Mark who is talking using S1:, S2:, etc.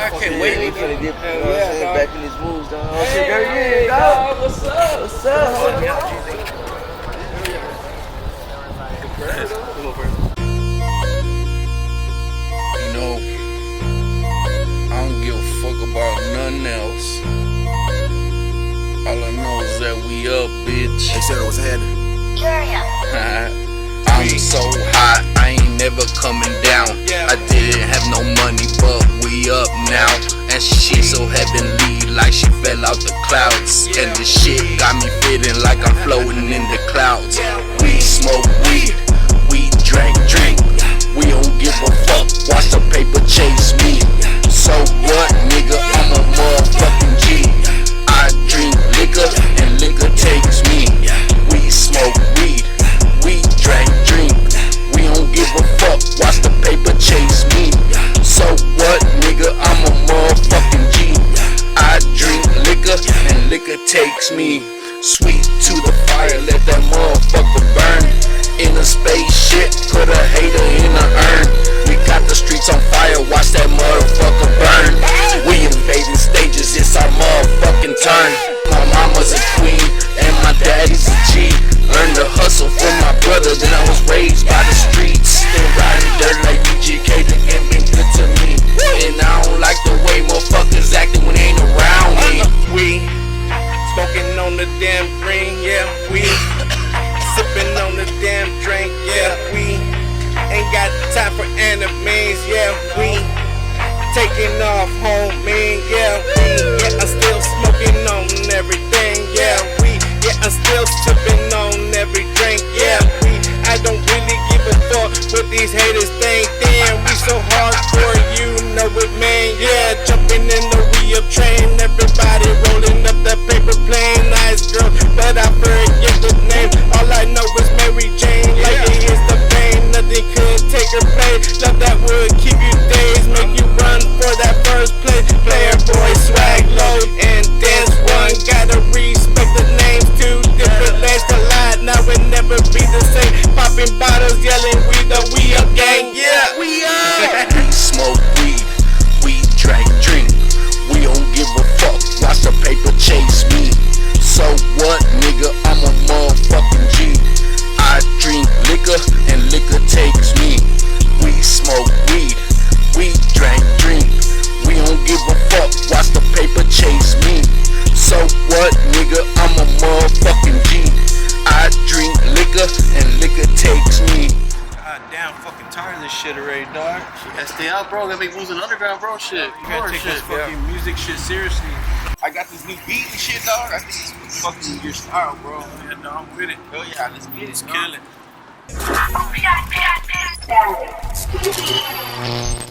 S1: I can't wait.
S2: We finna dip,
S1: Yeah,
S2: back in these moves, dog. Oh, shit,
S1: Hey,
S2: there you is, dog.
S1: what's up?
S2: What's up? Hold me out,
S1: You know, I don't give a fuck about nothing else. All I know is that we up, bitch.
S3: They said it was happening.
S1: I'm so hot, I ain't never coming down. I didn't have no money, but we up now. And she so heavenly, like she fell out the clouds. And this shit got me feeling like I'm floating in the clouds. We smoke weed, we drink. We don't give a fuck, watch the paper chase me. So what, nigga, I'm a motherfucking G. I drink liquor and liquor takes me. We smoke weed, we drink. We don't give a fuck, watch the paper chase me. So what, nigga, I'm a motherfucking G. I drink liquor and liquor takes me. Sweet to the fire, let that motherfucker burn. In a spaceship, put a hater in a urn. We got the streets on fire, watch that motherfucker burn. We invading stages, it's our motherfucking turn. My mama's a queen and my daddy's a G. Learned to hustle from my brother, then I was raised by the streets. Still riding dirt like UGK, the game been good to me. And I don't like the way motherfuckers acting when they ain't around me. We smoking on the damn green, yeah, we sipping on the damn drink, yeah, we ain't got time for enemies, yeah, we taking off homie, yeah, I'm still smoking on everything, yeah, I'm still sipping on every drink, yeah, I don't really give a fuck what these haters think, damn, we so hardcore, you know it, man, yeah, jumping in the re-up train, everybody rolling up the paper plane, nice girl, but I forget the name, all I know is Mary Jane, like it is the pain, nothing could take her place, love that would keep you days, make you run for that first place, Playaboyswag Low and Dense1, gotta respect the names, two different lanes collide, now it never be the same, popping bottles, yelling we a gang, yeah, we are. We smoke weed, we drink, we don't give a fuck, watch the paper chase me. So what, nigga, I'm a motherfucking G. I drink liquor and liquor takes me. We smoke weed, we drink, we don't give a fuck, watch the paper chase me. So what, nigga, I'm a motherfucking G. I drink liquor and liquor takes me.
S4: God damn, fucking tired of this shit already, dog.
S3: Yeah, stay out, bro. Gotta make moves in the underground, bro. Shit.
S4: You gotta take this fucking music shit seriously.
S3: I got this new beat and shit, dog. I think it's fucking your style, bro.
S4: Yeah, no, I'm with it.
S3: Hell yeah, let's get it.
S4: Let's kill it.